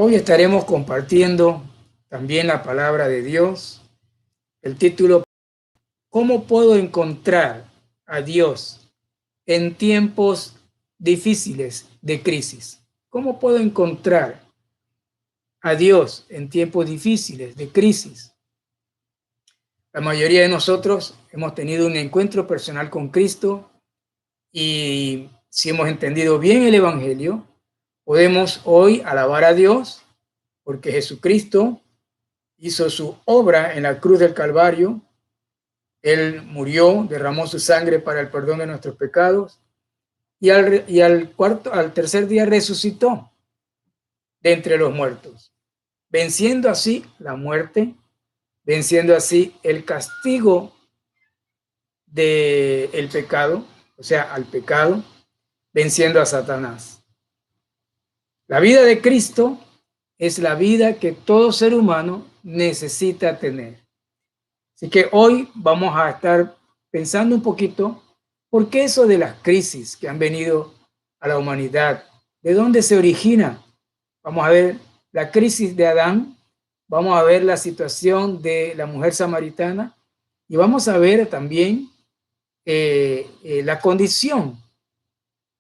Hoy estaremos compartiendo también la palabra de Dios. El título: ¿cómo puedo encontrar a Dios en tiempos difíciles de crisis? ¿Cómo puedo encontrar a Dios en tiempos difíciles de crisis? La mayoría de nosotros hemos tenido un encuentro personal con Cristo y si hemos entendido bien el Evangelio, podemos hoy alabar a Dios porque Jesucristo hizo su obra en la cruz del Calvario. Él murió, derramó su sangre para el perdón de nuestros pecados y al tercer día resucitó de entre los muertos, venciendo así la muerte, venciendo así el castigo del pecado, o sea, al pecado, venciendo a Satanás. La vida de Cristo es la vida que todo ser humano necesita tener. Así que hoy vamos a estar pensando un poquito por qué eso de las crisis que han venido a la humanidad, de dónde se origina. Vamos a ver la crisis de Adán, vamos a ver la situación de la mujer samaritana y vamos a ver también la condición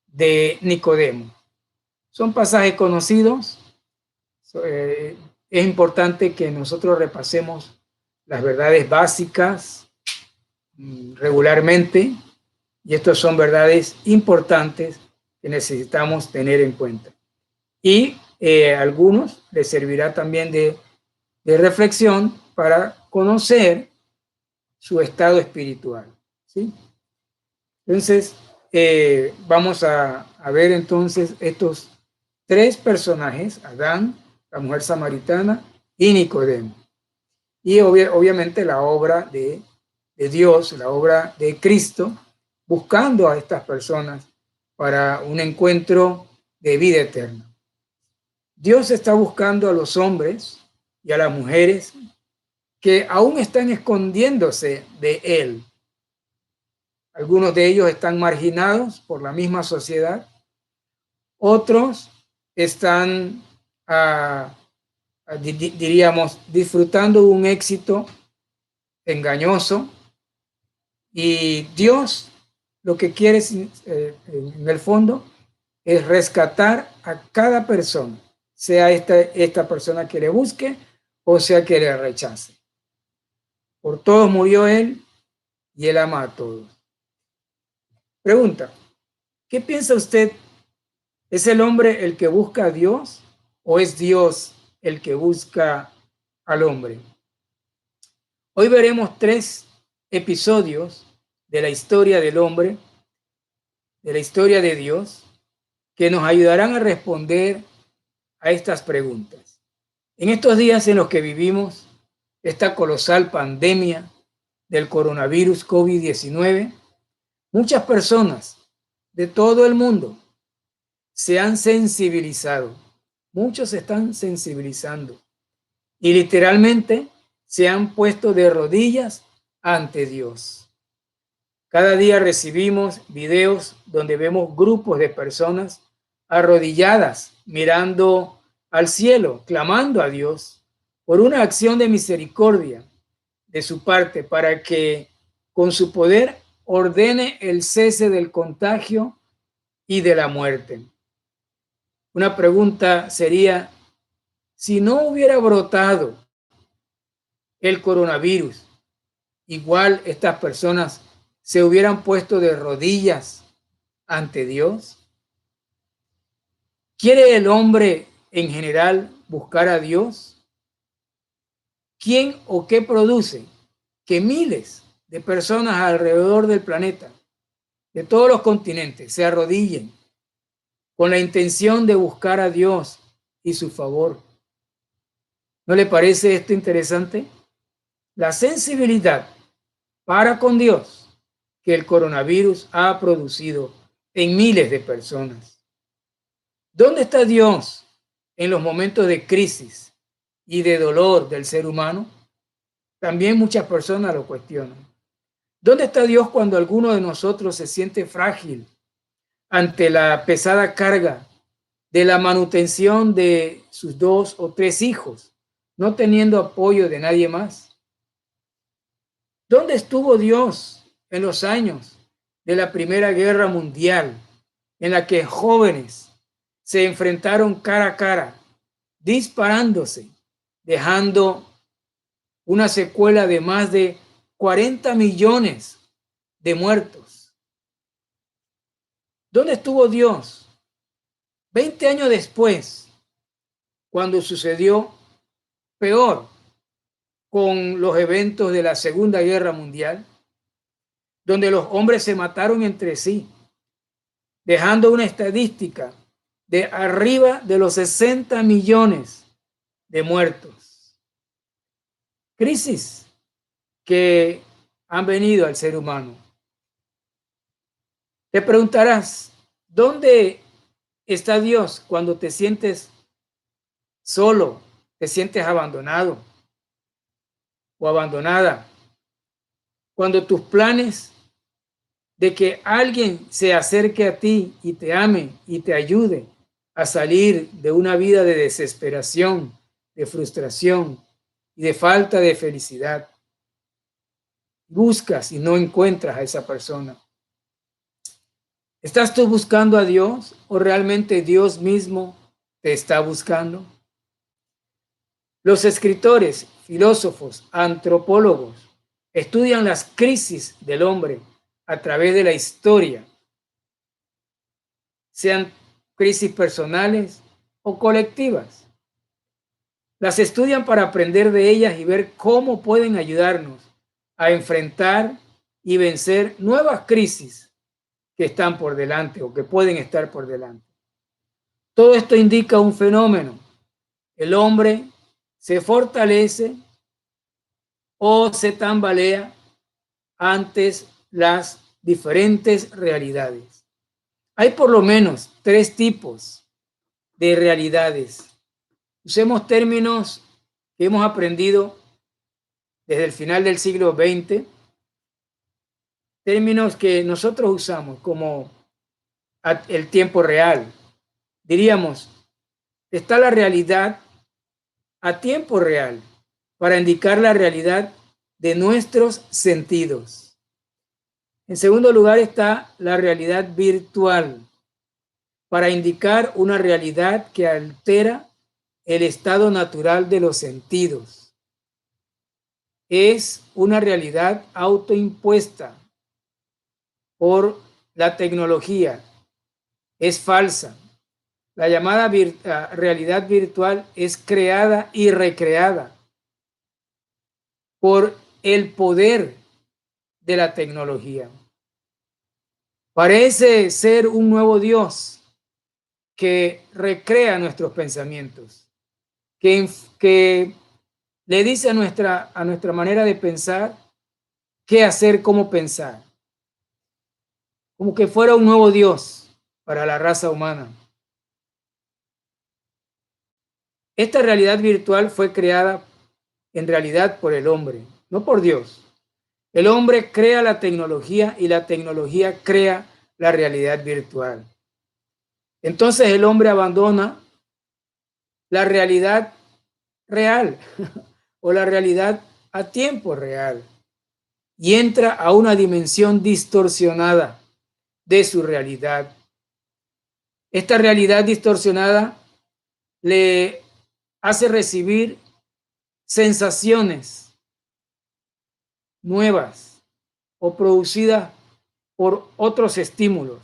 de Nicodemo. Son pasajes conocidos. Es importante que nosotros repasemos las verdades básicas regularmente, y estas son verdades importantes que necesitamos tener en cuenta. Y algunos les servirá también de reflexión para conocer su estado espiritual, ¿sí? Entonces, vamos a ver entonces estos tres personajes: Adán, la mujer samaritana y Nicodemo. Y obviamente la obra de Dios, la obra de Cristo, buscando a estas personas para un encuentro de vida eterna. Dios está buscando a los hombres y a las mujeres que aún están escondiéndose de Él. Algunos de ellos están marginados por la misma sociedad, otros están, diríamos, disfrutando un éxito engañoso, y Dios lo que quiere en el fondo es rescatar a cada persona, sea esta persona que le busque o sea que le rechace. Por todos murió Él y Él ama a todos. Pregunta: ¿qué piensa usted? ¿Es el hombre el que busca a Dios o es Dios el que busca al hombre? Hoy veremos tres episodios de la historia del hombre, de la historia de Dios, que nos ayudarán a responder a estas preguntas. En estos días en los que vivimos esta colosal pandemia del coronavirus COVID-19, muchas personas de todo el mundo se han sensibilizado. Muchos se están sensibilizando y literalmente se han puesto de rodillas ante Dios. Cada día recibimos videos donde vemos grupos de personas arrodilladas mirando al cielo, clamando a Dios por una acción de misericordia de su parte para que con su poder ordene el cese del contagio y de la muerte. Una pregunta sería: si no hubiera brotado el coronavirus, igual estas personas se hubieran puesto de rodillas ante Dios. ¿Quiere el hombre en general buscar a Dios? ¿Quién o qué produce que miles de personas alrededor del planeta, de todos los continentes, se arrodillen con la intención de buscar a Dios y su favor? ¿No le parece esto interesante? La sensibilidad para con Dios que el coronavirus ha producido en miles de personas. ¿Dónde está Dios en los momentos de crisis y de dolor del ser humano? También muchas personas lo cuestionan. ¿Dónde está Dios cuando alguno de nosotros se siente frágil ante la pesada carga de la manutención de sus 2 o 3 hijos, no teniendo apoyo de nadie más. ¿Dónde estuvo Dios en los años de la Primera Guerra Mundial, en la que jóvenes se enfrentaron cara a cara, disparándose, dejando una secuela de más de 40 millones de muertos? ¿Dónde estuvo Dios 20 años después, cuando sucedió peor con los eventos de la Segunda Guerra Mundial, donde los hombres se mataron entre sí, dejando una estadística de arriba de los 60 millones de muertos? Crisis que han venido al ser humano. Te preguntarás, ¿dónde está Dios cuando te sientes solo, te sientes abandonado o abandonada? Cuando tus planes de que alguien se acerque a ti y te ame y te ayude a salir de una vida de desesperación, de frustración y de falta de felicidad, buscas y no encuentras a esa persona. ¿Estás tú buscando a Dios o realmente Dios mismo te está buscando? Los escritores, filósofos, antropólogos estudian las crisis del hombre a través de la historia, sean crisis personales o colectivas. Las estudian para aprender de ellas y ver cómo pueden ayudarnos a enfrentar y vencer nuevas crisis que están por delante o que pueden estar por delante. Todo esto indica un fenómeno. El hombre se fortalece o se tambalea ante las diferentes realidades. Hay por lo menos 3 tipos de realidades. Usemos términos que hemos aprendido desde el final del siglo XX, términos que nosotros usamos como el tiempo real. Diríamos, está la realidad a tiempo real para indicar la realidad de nuestros sentidos. En segundo lugar está la realidad virtual para indicar una realidad que altera el estado natural de los sentidos. Es una realidad autoimpuesta por la tecnología. Es falsa. La llamada realidad virtual es creada y recreada por el poder de la tecnología. Parece ser un nuevo Dios que recrea nuestros pensamientos, que le dice a nuestra manera de pensar qué hacer, cómo pensar. Como que fuera un nuevo Dios para la raza humana. Esta realidad virtual fue creada en realidad por el hombre, no por Dios. El hombre crea la tecnología y la tecnología crea la realidad virtual. Entonces el hombre abandona la realidad real o la realidad a tiempo real y entra a una dimensión distorsionada de su realidad. Esta realidad distorsionada le hace recibir sensaciones nuevas o producidas por otros estímulos.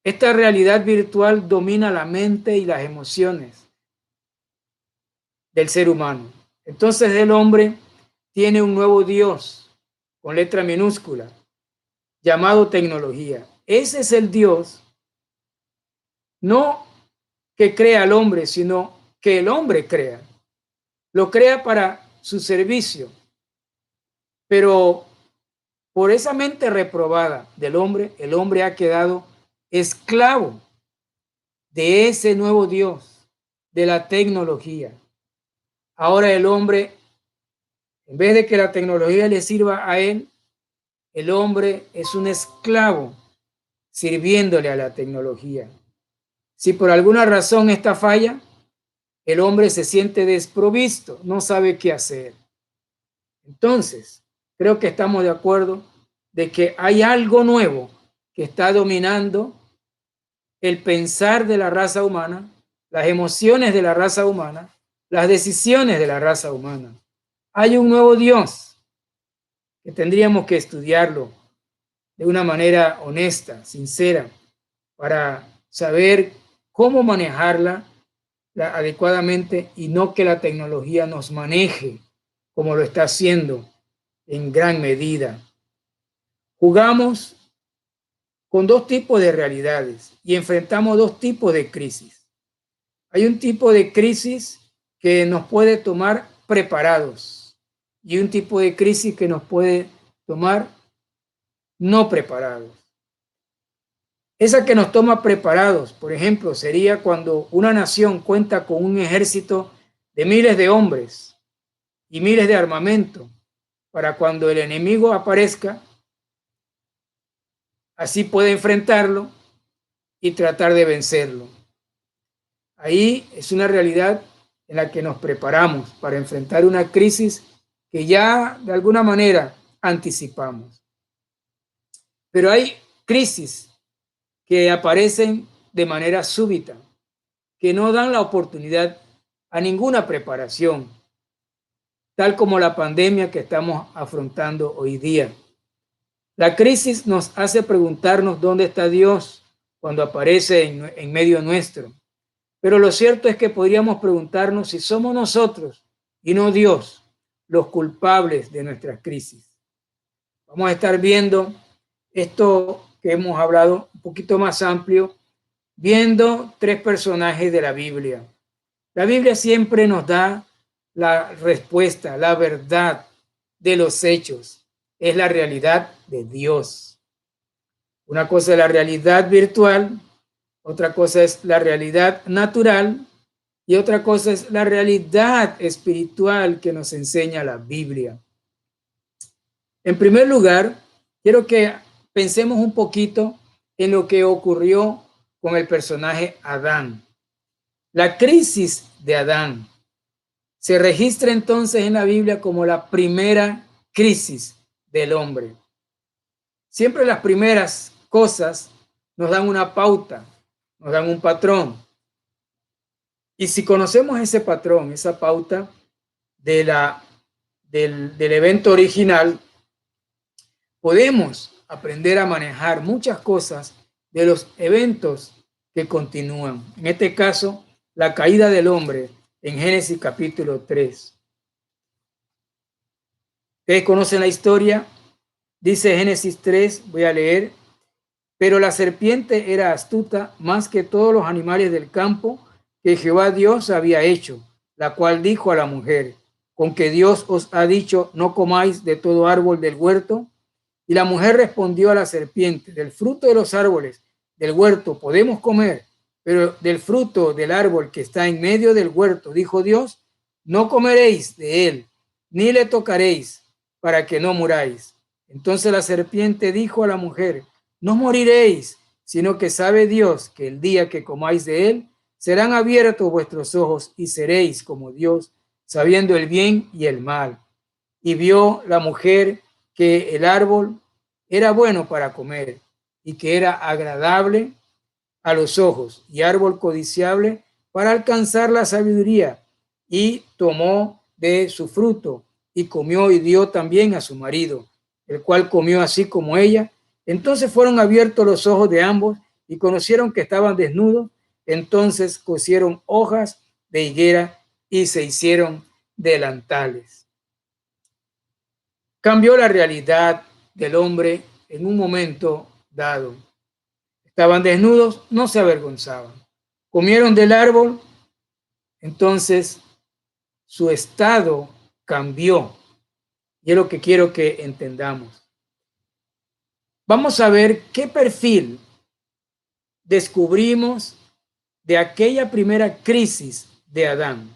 Esta realidad virtual domina la mente y las emociones del ser humano. Entonces el hombre tiene un nuevo Dios con letra minúscula llamado tecnología. Ese es el Dios, no que crea al hombre, sino que el hombre crea. Lo crea para su servicio, pero por esa mente reprobada del hombre, el hombre ha quedado esclavo de ese nuevo Dios, de la tecnología. Ahora el hombre, en vez de que la tecnología le sirva a él, el hombre es un esclavo sirviéndole a la tecnología. Si por alguna razón esta falla, el hombre se siente desprovisto, no sabe qué hacer. Entonces, creo que estamos de acuerdo de que hay algo nuevo que está dominando el pensar de la raza humana, las emociones de la raza humana, las decisiones de la raza humana. Hay un nuevo Dios que tendríamos que estudiarlo de una manera honesta, sincera, para saber cómo manejarla adecuadamente y no que la tecnología nos maneje como lo está haciendo en gran medida. Jugamos con dos tipos de realidades y enfrentamos dos tipos de crisis. Hay un tipo de crisis que nos puede tomar preparados y un tipo de crisis que nos puede tomar no preparados. Esa que nos toma preparados, por ejemplo, sería cuando una nación cuenta con un ejército de miles de hombres y miles de armamento para cuando el enemigo aparezca, así puede enfrentarlo y tratar de vencerlo. Ahí es una realidad en la que nos preparamos para enfrentar una crisis que ya de alguna manera anticipamos. Pero hay crisis que aparecen de manera súbita, que no dan la oportunidad a ninguna preparación, tal como la pandemia que estamos afrontando hoy día. La crisis nos hace preguntarnos dónde está Dios cuando aparece en medio nuestro. Pero lo cierto es que podríamos preguntarnos si somos nosotros y no Dios los culpables de nuestras crisis. Vamos a estar viendo esto que hemos hablado un poquito más amplio, viendo tres personajes de la Biblia. La Biblia siempre nos da la respuesta, la verdad de los hechos. Es la realidad de Dios. Una cosa es la realidad virtual, otra cosa es la realidad natural y otra cosa es la realidad espiritual que nos enseña la Biblia. En primer lugar, quiero que pensemos un poquito en lo que ocurrió con el personaje Adán. La crisis de Adán se registra entonces en la Biblia como la primera crisis del hombre. Siempre las primeras cosas nos dan una pauta, nos dan un patrón. Y si conocemos ese patrón, esa pauta del evento original, podemos aprender a manejar muchas cosas de los eventos que continúan. En este caso, la caída del hombre en Génesis capítulo 3. Ustedes conocen la historia. Dice Génesis 3, voy a leer. Pero la serpiente era astuta más que todos los animales del campo que Jehová Dios había hecho, la cual dijo a la mujer: ¿con que Dios os ha dicho, no comáis de todo árbol del huerto? Y la mujer respondió a la serpiente: del fruto de los árboles del huerto podemos comer, pero del fruto del árbol que está en medio del huerto, dijo Dios, no comeréis de él, ni le tocaréis, para que no muráis. Entonces la serpiente dijo a la mujer: no moriréis, sino que sabe Dios que el día que comáis de él, serán abiertos vuestros ojos y seréis como Dios, sabiendo el bien y el mal. Y vio la mujer que el árbol era bueno para comer y que era agradable a los ojos y árbol codiciable para alcanzar la sabiduría, y tomó de su fruto y comió y dio también a su marido, el cual comió así como ella. Entonces fueron abiertos los ojos de ambos y conocieron que estaban desnudos. Entonces cosieron hojas de higuera y se hicieron delantales. Cambió la realidad del hombre en un momento dado. Estaban desnudos, no se avergonzaban. Comieron del árbol, entonces su estado cambió. Y es lo que quiero que entendamos. Vamos a ver qué perfil descubrimos de aquella primera crisis de Adán.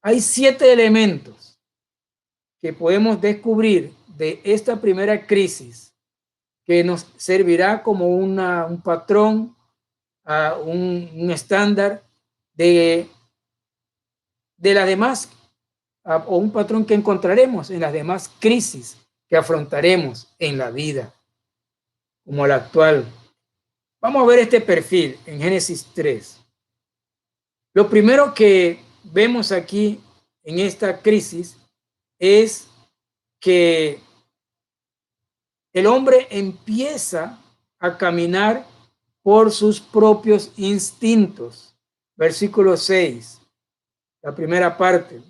Hay 7 elementos que podemos descubrir de esta primera crisis que nos servirá como un patrón a un estándar de las demás, o un patrón que encontraremos en las demás crisis que afrontaremos en la vida, como la actual. Vamos a ver este perfil en Génesis 3. Lo primero que vemos aquí en esta crisis es que el hombre empieza a caminar por sus propios instintos. Versículo 6, la primera parte.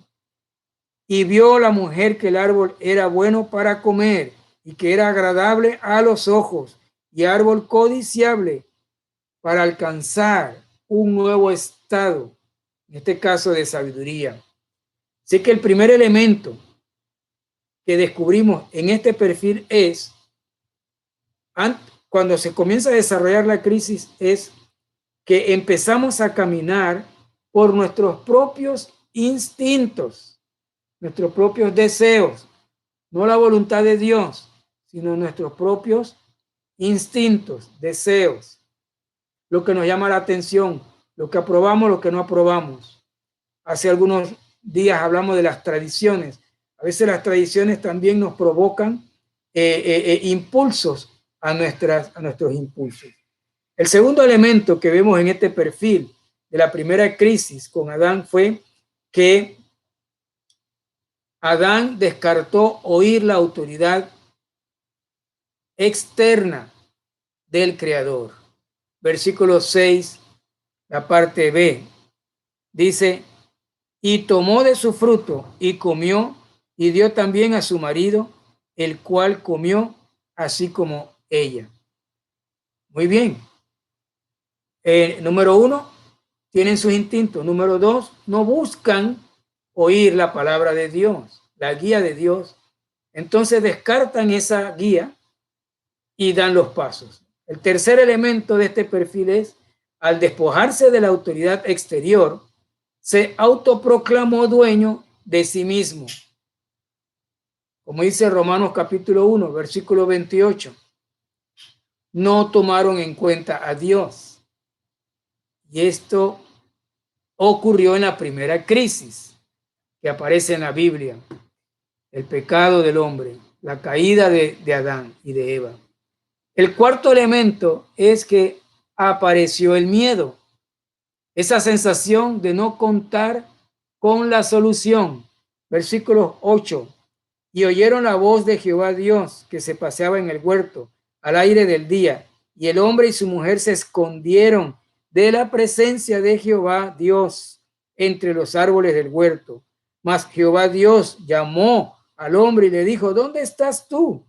Y vio la mujer que el árbol era bueno para comer y que era agradable a los ojos y árbol codiciable para alcanzar un nuevo estado, en este caso de sabiduría. Así que el primer elemento que descubrimos en este perfil es, cuando se comienza a desarrollar la crisis, es que empezamos a caminar por nuestros propios instintos, nuestros propios deseos, no la voluntad de Dios, sino nuestros propios instintos, deseos, lo que nos llama la atención, lo que aprobamos, lo que no aprobamos. Hace algunos días hablamos de las tradiciones. A veces las tradiciones también nos provocan impulsos a nuestros impulsos. El segundo elemento que vemos en este perfil de la primera crisis con Adán fue que Adán descartó oír la autoridad externa del Creador. Versículo 6, la parte B, dice, y tomó de su fruto y comió y dio también a su marido, el cual comió así como ella. Muy bien. Número 1, tienen sus instintos. Número 2, no buscan oír la palabra de Dios, la guía de Dios. Entonces descartan esa guía y dan los pasos. El tercer elemento de este perfil es, al despojarse de la autoridad exterior, se autoproclamó dueño de sí mismo. Como dice Romanos capítulo 1, versículo 28. No tomaron en cuenta a Dios. Y esto ocurrió en la primera crisis que aparece en la Biblia. El pecado del hombre, la caída de Adán y de Eva. El cuarto elemento es que apareció el miedo. Esa sensación de no contar con la solución. Versículo 8. Y oyeron la voz de Jehová Dios que se paseaba en el huerto al aire del día, y el hombre y su mujer se escondieron de la presencia de Jehová Dios entre los árboles del huerto. Mas Jehová Dios llamó al hombre y le dijo, ¿dónde estás tú?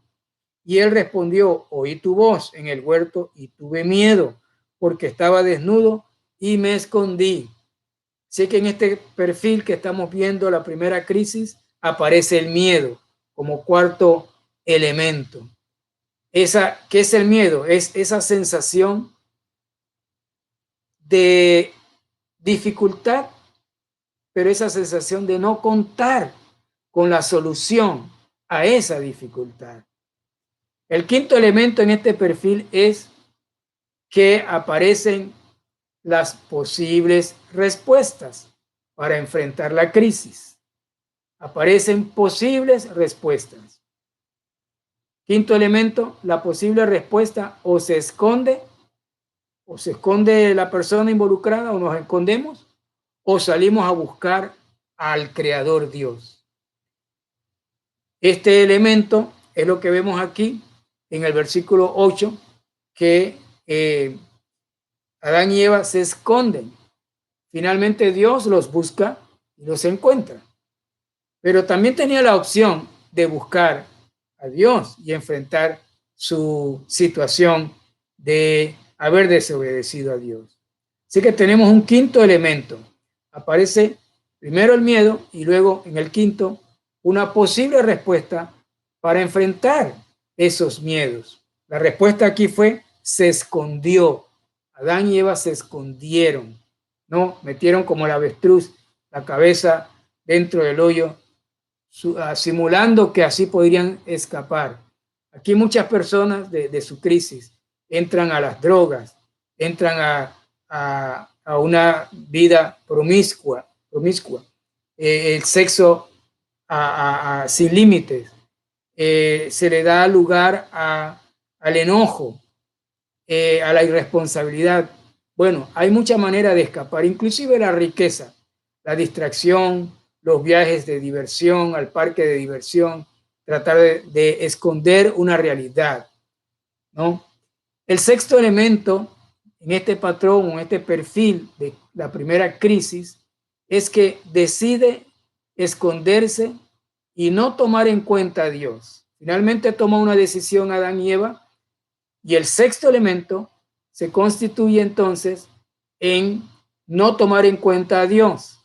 Y él respondió, oí tu voz en el huerto y tuve miedo, porque estaba desnudo y me escondí. Sé que en este perfil que estamos viendo, la primera crisis, aparece el miedo como cuarto elemento. ¿Qué es el miedo? Es esa sensación de dificultad, pero esa sensación de no contar con la solución a esa dificultad. El quinto elemento en este perfil es que aparecen las posibles respuestas para enfrentar la crisis. Aparecen posibles respuestas. Quinto elemento, la posible respuesta o se esconde la persona involucrada o nos escondemos o salimos a buscar al Creador Dios. Este elemento es lo que vemos aquí en el versículo 8, que Adán y Eva se esconden. Finalmente Dios los busca y los encuentra. Pero también tenía la opción de buscar a Dios y enfrentar su situación de haber desobedecido a Dios. Así que tenemos un quinto elemento. Aparece primero el miedo y luego en el quinto una posible respuesta para enfrentar esos miedos. La respuesta aquí fue, se escondió. Adán y Eva se escondieron, ¿no? Metieron como el avestruz la cabeza dentro del hoyo, simulando que así podrían escapar. Aquí muchas personas de su crisis entran a las drogas, entran a una vida promiscua, el sexo sin límites, se le da lugar al enojo, a la irresponsabilidad. Bueno, hay mucha manera de escapar, inclusive la riqueza, la distracción, los viajes de diversión, al parque de diversión, tratar de esconder una realidad, ¿no? El sexto elemento en este patrón, en este perfil de la primera crisis, es que decide esconderse y no tomar en cuenta a Dios. Finalmente toma una decisión Adán y Eva, y el sexto elemento se constituye entonces en no tomar en cuenta a Dios.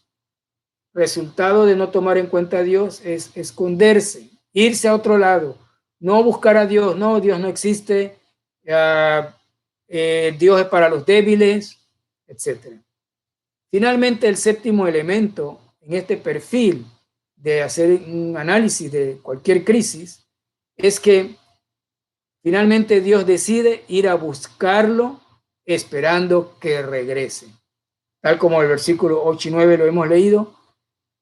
Resultado de no tomar en cuenta a Dios es esconderse, irse a otro lado, no buscar a Dios, no, Dios no existe, Dios es para los débiles, etc. Finalmente, el séptimo elemento en este perfil de hacer un análisis de cualquier crisis es que finalmente Dios decide ir a buscarlo esperando que regrese. Tal como el versículo 8 y 9 lo hemos leído,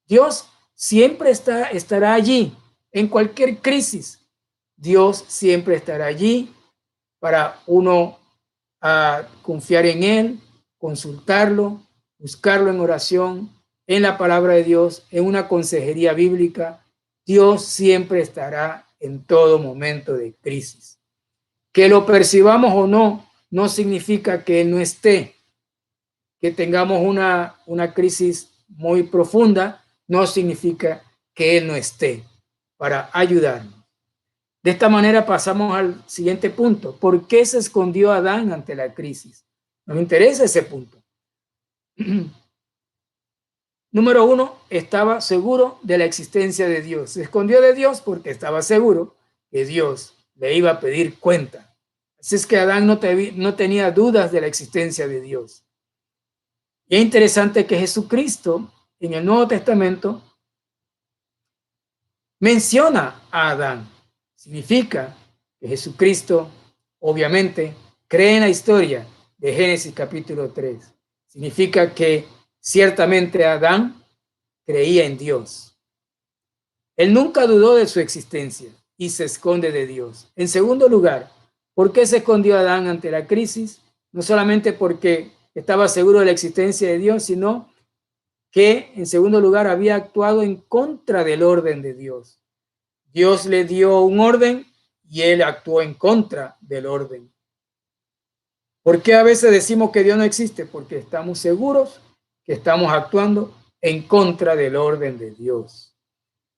Dios siempre estará allí en cualquier crisis. Dios siempre estará allí para uno confiar en Él, consultarlo, buscarlo en oración, en la palabra de Dios, en una consejería bíblica. Dios siempre estará en todo momento de crisis. Que lo percibamos o no, no significa que Él no esté. Que tengamos una crisis muy profunda, no significa que Él no esté para ayudarnos. De esta manera pasamos al siguiente punto. ¿Por qué se escondió Adán ante la crisis? Nos interesa ese punto. Número 1, estaba seguro de la existencia de Dios. Se escondió de Dios porque estaba seguro que Dios le iba a pedir cuenta. Así es que Adán no tenía dudas de la existencia de Dios. Y es interesante que Jesucristo en el Nuevo Testamento menciona a Adán. Significa que Jesucristo, obviamente, cree en la historia de Génesis capítulo 3. Significa que ciertamente Adán creía en Dios. Él nunca dudó de su existencia y se esconde de Dios. En segundo lugar, ¿por qué se escondió Adán ante la crisis? No solamente porque estaba seguro de la existencia de Dios, sino que, en segundo lugar, había actuado en contra del orden de Dios. Dios le dio un orden y él actuó en contra del orden. ¿Por qué a veces decimos que Dios no existe? Porque estamos seguros que estamos actuando en contra del orden de Dios.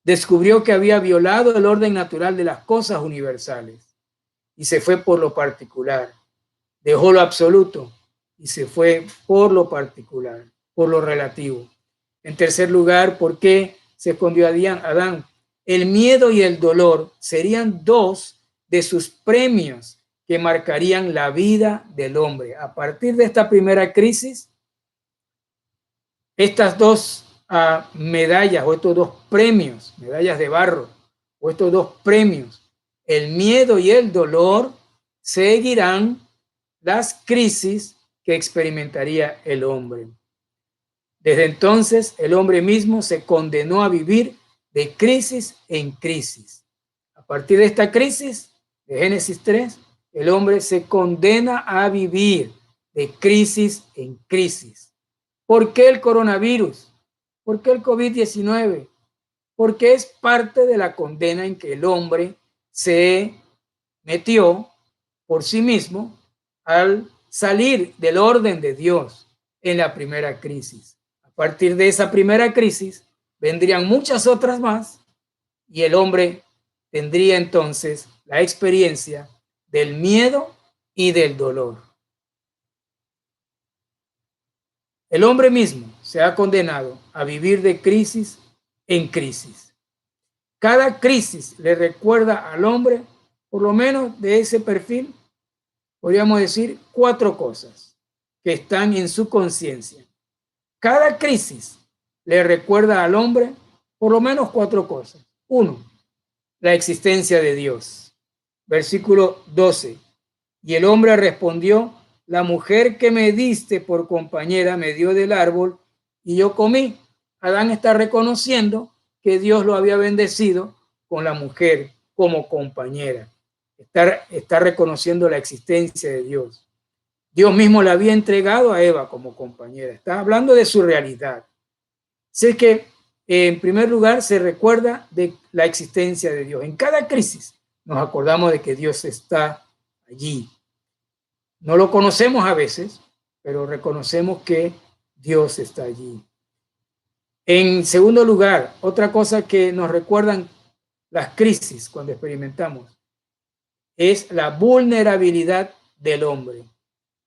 Descubrió que había violado el orden natural de las cosas universales y se fue por lo particular. Dejó lo absoluto y se fue por lo particular, por lo relativo. En tercer lugar, ¿por qué se escondió Adán? El miedo y el dolor serían dos de sus premios que marcarían la vida del hombre. A partir de esta primera crisis, estas dos medallas o estos dos premios, medallas de barro, o estos dos premios, el miedo y el dolor, seguirán las crisis que experimentaría el hombre. Desde entonces, el hombre mismo se condenó a vivir de crisis en crisis. A partir de esta crisis de Génesis 3, el hombre se condena a vivir de crisis en crisis. ¿Por qué el coronavirus? ¿Por qué el COVID-19? Porque es parte de la condena en que el hombre se metió por sí mismo al salir del orden de Dios en la primera crisis. A partir de esa primera crisis vendrían muchas otras más y el hombre tendría entonces la experiencia del miedo y del dolor. El hombre mismo se ha condenado a vivir de crisis en crisis. Cada crisis le recuerda al hombre, por lo menos de ese perfil, podríamos decir 4 cosas que están en su conciencia. Cada crisis le recuerda al hombre por lo menos 4 cosas. 1, la existencia de Dios. Versículo 12. Y el hombre respondió, la mujer que me diste por compañera me dio del árbol y yo comí. Adán está reconociendo que Dios lo había bendecido con la mujer como compañera. Está reconociendo la existencia de Dios. Dios mismo la había entregado a Eva como compañera. Está hablando de su realidad. Sé que en primer lugar se recuerda de la existencia de Dios. En cada crisis nos acordamos de que Dios está allí. No lo conocemos a veces, pero reconocemos que Dios está allí. En segundo lugar, otra cosa que nos recuerdan las crisis cuando experimentamos es la vulnerabilidad del hombre.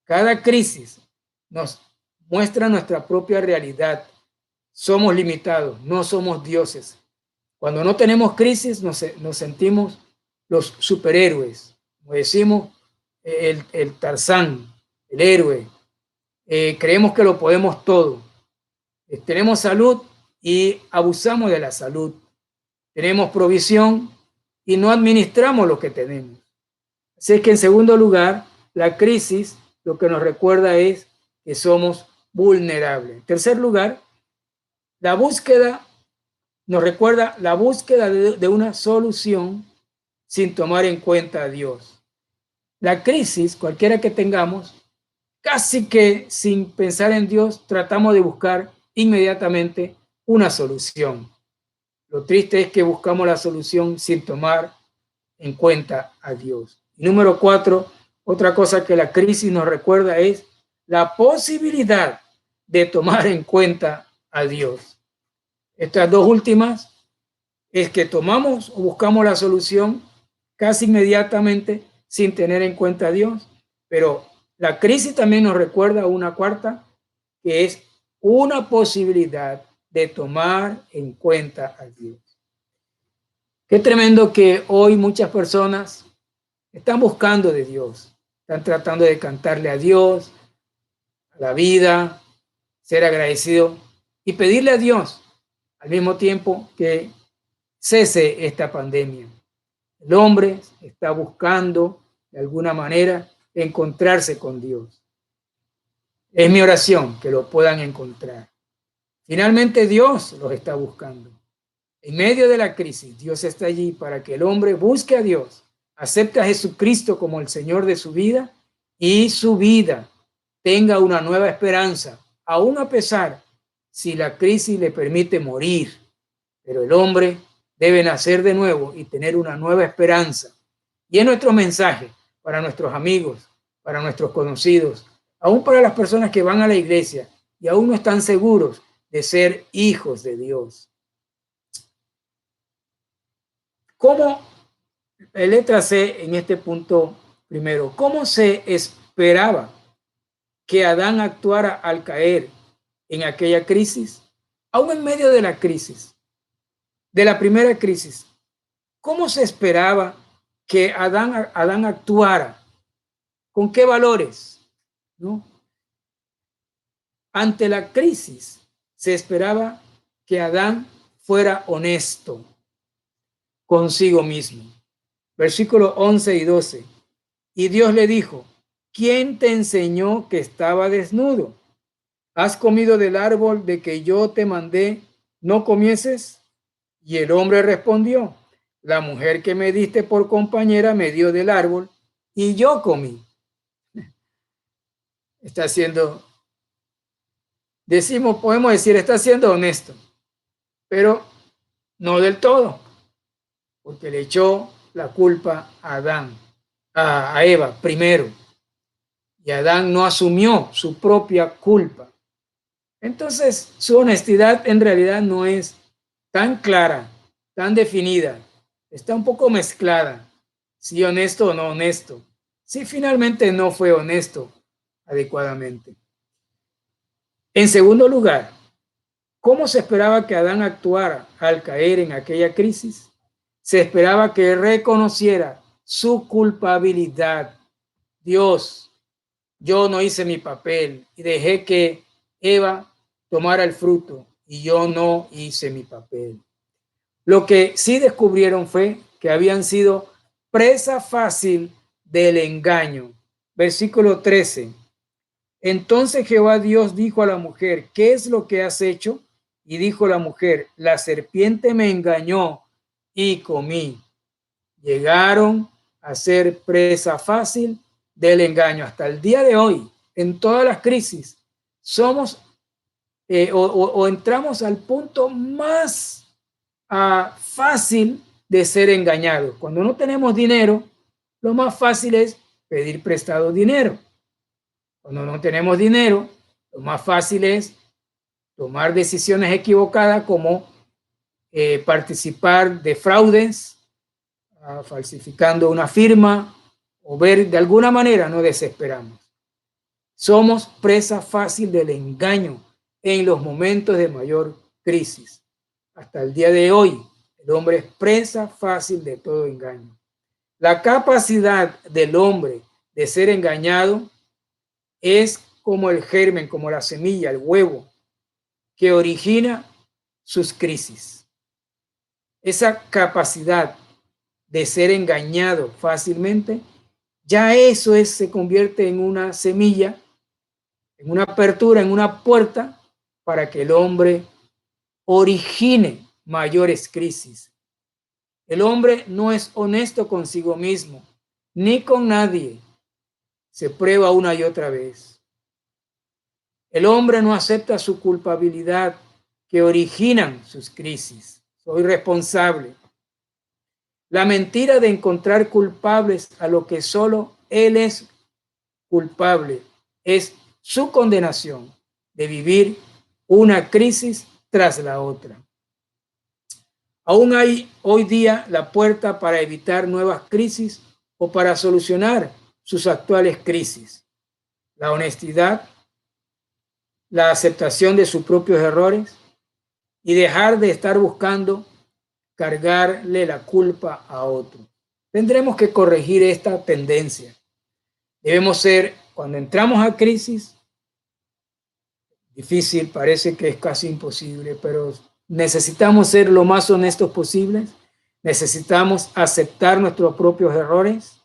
Cada crisis nos muestra nuestra propia realidad. Somos limitados, no somos dioses. Cuando no tenemos crisis nos sentimos los superhéroes, como decimos, el Tarzán, el héroe. Creemos que lo podemos todo. Tenemos salud y abusamos de la salud. Tenemos provisión y no administramos lo que tenemos. Así es que en segundo lugar, la crisis lo que nos recuerda es que somos vulnerables. En tercer lugar, la búsqueda nos recuerda la búsqueda de una solución sin tomar en cuenta a Dios. La crisis, cualquiera que tengamos, casi que sin pensar en Dios, tratamos de buscar inmediatamente una solución. Lo triste es que buscamos la solución sin tomar en cuenta a Dios. Y número 4, otra cosa que la crisis nos recuerda es la posibilidad de tomar en cuenta a Dios. Estas dos últimas es que tomamos o buscamos la solución casi inmediatamente sin tener en cuenta a Dios, pero la crisis también nos recuerda una cuarta, que es una posibilidad de tomar en cuenta a Dios. Qué tremendo que hoy muchas personas están buscando de Dios, están tratando de cantarle a Dios, a la vida, ser agradecido y pedirle a Dios al mismo tiempo que cese esta pandemia. El hombre está buscando de alguna manera encontrarse con Dios. Es mi oración que lo puedan encontrar. Finalmente Dios los está buscando. En medio de la crisis, Dios está allí para que el hombre busque a Dios, acepte a Jesucristo como el Señor de su vida y su vida tenga una nueva esperanza, aún a pesar si la crisis le permite morir. Pero el hombre debe nacer de nuevo y tener una nueva esperanza. Y es nuestro mensaje para nuestros amigos, para nuestros conocidos, aún para las personas que van a la iglesia y aún no están seguros de ser hijos de Dios. ¿Cómo, letra C en este punto primero, cómo se esperaba que Adán actuara al caer en aquella crisis? Aún en medio de la crisis, de la primera crisis, ¿cómo se esperaba que Adán actuara? ¿Con qué valores? ¿No? Ante la crisis, se esperaba que Adán fuera honesto consigo mismo. Versículos 11 y 12. Y Dios le dijo, ¿quién te enseñó que estaba desnudo? ¿Has comido del árbol de que yo te mandé no comieses? Y el hombre respondió, la mujer que me diste por compañera me dio del árbol y yo comí. Está siendo, podemos decir, está siendo honesto, pero no del todo, porque le echó la culpa a Adán, a Eva primero, y Adán no asumió su propia culpa. Entonces, su honestidad en realidad no es tan clara, tan definida, está un poco mezclada, si honesto o no honesto, si finalmente no fue honesto adecuadamente. En segundo lugar, ¿cómo se esperaba que Adán actuara al caer en aquella crisis? Se esperaba que reconociera su culpabilidad. Dios, yo no hice mi papel y dejé que Eva tomara el fruto y yo no hice mi papel. Lo que sí descubrieron fue que habían sido presa fácil del engaño. Versículo 13. Entonces Jehová Dios dijo a la mujer, ¿qué es lo que has hecho? Y dijo la mujer, la serpiente me engañó y comí. Llegaron a ser presa fácil del engaño. Hasta el día de hoy, en todas las crisis, somos o entramos al punto más fácil de ser engañados. Cuando no tenemos dinero, lo más fácil es pedir prestado dinero. Cuando no tenemos dinero, lo más fácil es tomar decisiones equivocadas como participar de fraudes, falsificando una firma o ver de alguna manera nos desesperamos. Somos presa fácil del engaño en los momentos de mayor crisis. Hasta el día de hoy, el hombre es presa fácil de todo engaño. La capacidad del hombre de ser engañado es como el germen, como la semilla, el huevo, que origina sus crisis. Esa capacidad de ser engañado fácilmente, ya eso se convierte en una semilla, en una apertura, en una puerta para que el hombre origine mayores crisis. El hombre no es honesto consigo mismo, ni con nadie. Se prueba una y otra vez. El hombre no acepta su culpabilidad que originan sus crisis. Soy responsable. La mentira de encontrar culpables a lo que solo él es culpable es su condenación de vivir una crisis tras la otra. Aún hay hoy día la puerta para evitar nuevas crisis o para solucionar sus actuales crisis. La honestidad, la aceptación de sus propios errores y dejar de estar buscando cargarle la culpa a otro. Tendremos que corregir esta tendencia. Debemos ser, cuando entramos a crisis, difícil, parece que es casi imposible, pero necesitamos ser lo más honestos posibles, necesitamos aceptar nuestros propios errores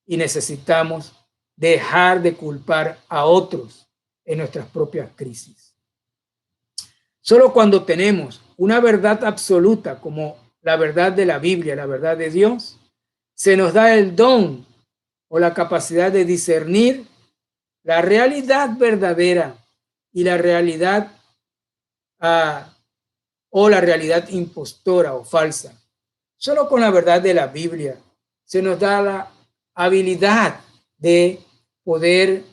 y necesitamos dejar de culpar a otros en nuestras propias crisis. Solo cuando tenemos una verdad absoluta como la verdad de la Biblia, la verdad de Dios, se nos da el don o la capacidad de discernir la realidad verdadera y la realidad o la realidad impostora o falsa. Solo con la verdad de la Biblia se nos da la habilidad de poder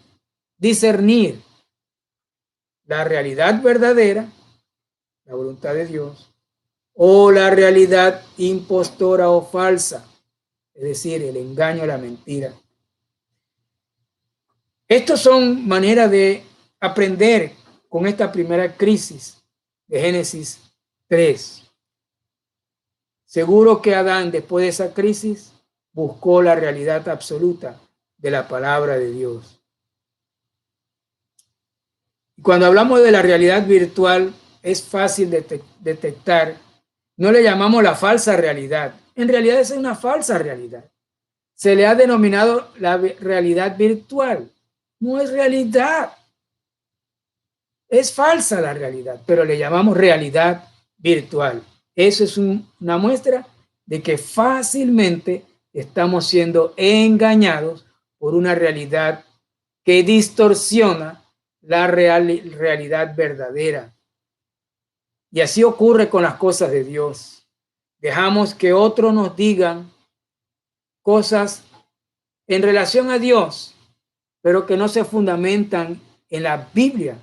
discernir la realidad verdadera, la voluntad de Dios, o la realidad impostora o falsa, es decir, el engaño, la mentira. Estas son maneras de aprender con esta primera crisis de Génesis 3. Seguro que Adán, después de esa crisis, buscó la realidad absoluta de la palabra de Dios. Y cuando hablamos de la realidad virtual, es fácil detectar. No le llamamos la falsa realidad. En realidad es una falsa realidad. Se le ha denominado la realidad virtual. No es realidad. Es falsa la realidad, pero le llamamos realidad virtual. Eso es una muestra de que fácilmente estamos siendo engañados por una realidad que distorsiona la realidad verdadera. Y así ocurre con las cosas de Dios. Dejamos que otros nos digan cosas en relación a Dios, pero que no se fundamentan en la Biblia,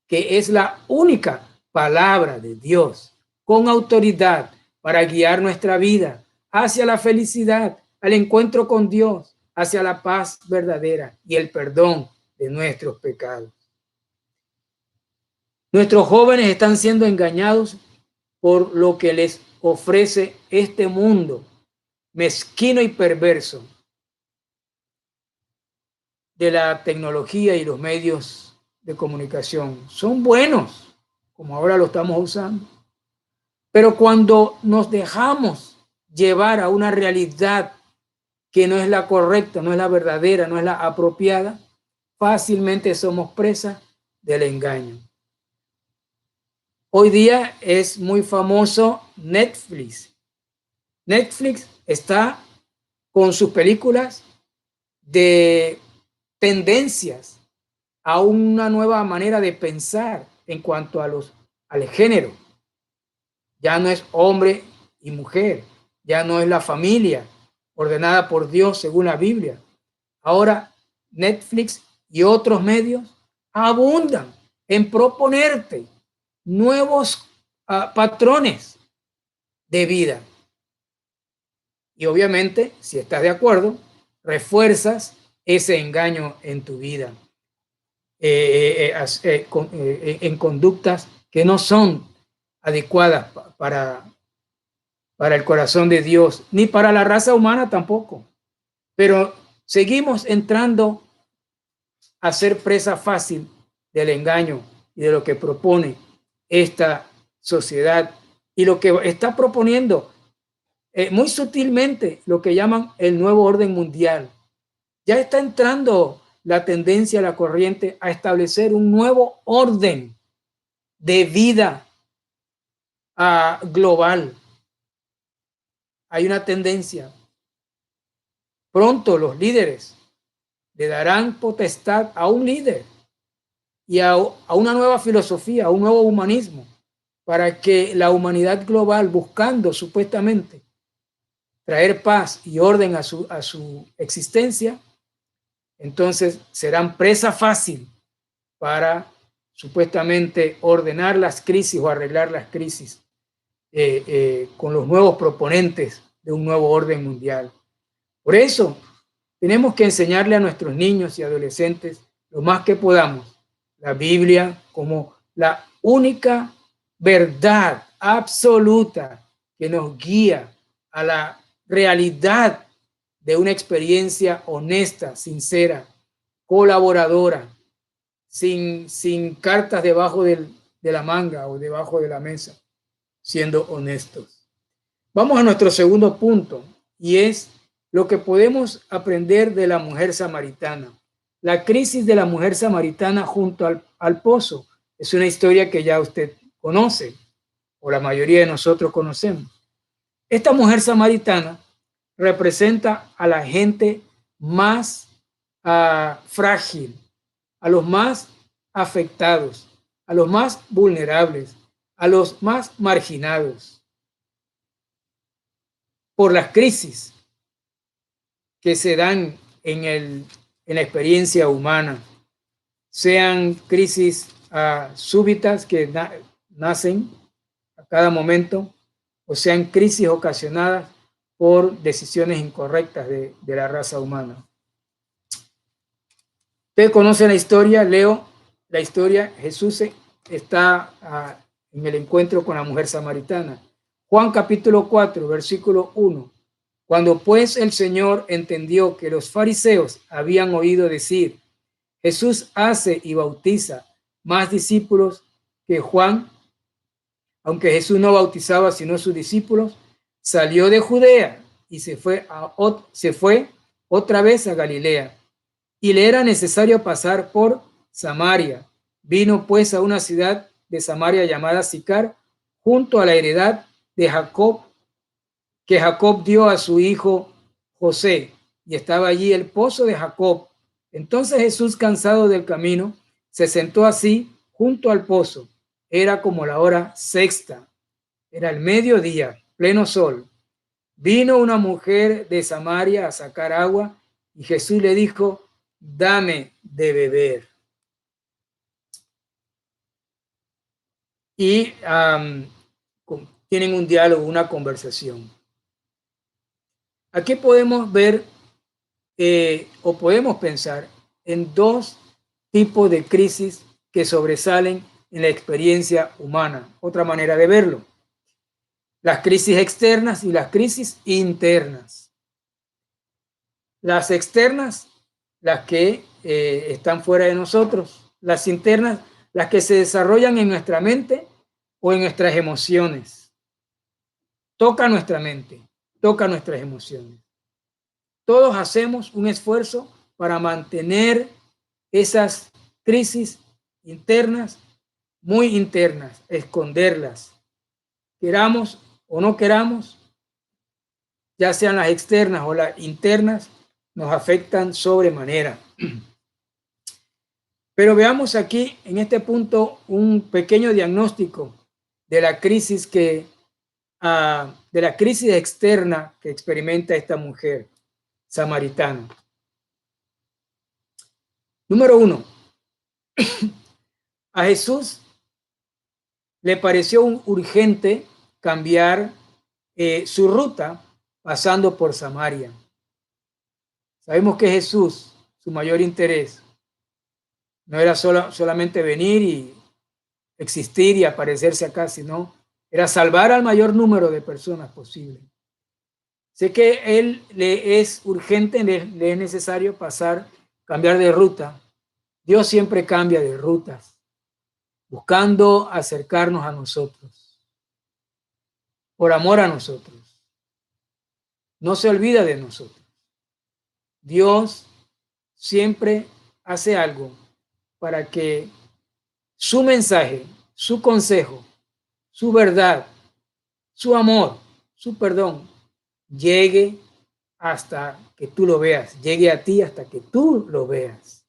que es la única palabra de Dios, con autoridad para guiar nuestra vida hacia la felicidad, al encuentro con Dios, hacia la paz verdadera y el perdón de nuestros pecados. Nuestros jóvenes están siendo engañados por lo que les ofrece este mundo mezquino y perverso de la tecnología y los medios de comunicación. Son buenos, como ahora lo estamos usando, pero cuando nos dejamos llevar a una realidad que no es la correcta, no es la verdadera, no es la apropiada, fácilmente somos presa del engaño. Hoy día es muy famoso Netflix. Netflix está con sus películas de tendencias a una nueva manera de pensar en cuanto a al género. Ya no es hombre y mujer, ya no es la familia ordenada por Dios según la Biblia. Ahora Netflix y otros medios abundan en proponerte nuevos patrones de vida. Y obviamente, si estás de acuerdo, refuerzas ese engaño en tu vida, en conductas que no son adecuadas para el corazón de Dios, ni para la raza humana tampoco. Pero seguimos entrando a ser presa fácil del engaño y de lo que propone esta sociedad y lo que está proponiendo muy sutilmente lo que llaman el nuevo orden mundial. Ya está entrando la tendencia, la corriente a establecer un nuevo orden de vida global. Hay una tendencia. Pronto los líderes le darán potestad a un líder y a una nueva filosofía, a un nuevo humanismo, para que la humanidad global, buscando supuestamente traer paz y orden a su existencia, entonces serán presa fácil para supuestamente ordenar las crisis o arreglar las crisis con los nuevos proponentes de un nuevo orden mundial. Por eso tenemos que enseñarle a nuestros niños y adolescentes lo más que podamos la Biblia como la única verdad absoluta que nos guía a la realidad de una experiencia honesta, sincera, colaboradora, sin cartas debajo de la manga o debajo de la mesa, siendo honestos. Vamos a nuestro segundo punto, y es lo que podemos aprender de la mujer samaritana. La crisis de la mujer samaritana junto al pozo es una historia que ya usted conoce, o la mayoría de nosotros conocemos. Esta mujer samaritana representa a la gente más frágil, a los más afectados, a los más vulnerables, a los más marginados por las crisis que se dan en la experiencia humana, sean crisis súbitas que nacen a cada momento, o sean crisis ocasionadas por decisiones incorrectas de la raza humana. Ustedes conocen la historia, leo la historia, Jesús está en el encuentro con la mujer samaritana. Juan capítulo 4, versículo 1. Cuando pues el Señor entendió que los fariseos habían oído decir, Jesús hace y bautiza más discípulos que Juan, aunque Jesús no bautizaba sino sus discípulos, salió de Judea y se fue otra vez a Galilea. Y le era necesario pasar por Samaria. Vino pues a una ciudad de Samaria llamada Sicar, junto a la heredad de Jacob, que Jacob dio a su hijo José, y estaba allí el pozo de Jacob. Entonces Jesús, cansado del camino, se sentó así junto al pozo. Era como la hora sexta, era el mediodía, pleno sol. Vino una mujer de Samaria a sacar agua, y Jesús le dijo, dame de beber. Y tienen un diálogo, una conversación. Aquí podemos ver o podemos pensar en dos tipos de crisis que sobresalen en la experiencia humana. Otra manera de verlo. Las crisis externas y las crisis internas. Las externas, las que están fuera de nosotros. Las internas, las que se desarrollan en nuestra mente o en nuestras emociones. Toca nuestra mente, toca nuestras emociones. Todos hacemos un esfuerzo para mantener esas crisis internas, muy internas, esconderlas. Queramos o no queramos, ya sean las externas o las internas, nos afectan sobremanera. Pero veamos aquí en este punto un pequeño diagnóstico de la crisis externa que experimenta esta mujer samaritana. Número 1. A Jesús le pareció urgente cambiar su ruta pasando por Samaria. Sabemos que Jesús, su mayor interés, no era solamente venir y existir y aparecerse acá, sino era salvar al mayor número de personas posible. Sé que él le es urgente, le es necesario cambiar de ruta. Dios siempre cambia de rutas, buscando acercarnos a nosotros, por amor a nosotros. No se olvida de nosotros. Dios siempre hace algo para que su mensaje, su consejo, su verdad, su amor, su perdón, llegue hasta que tú lo veas, llegue a ti hasta que tú lo veas.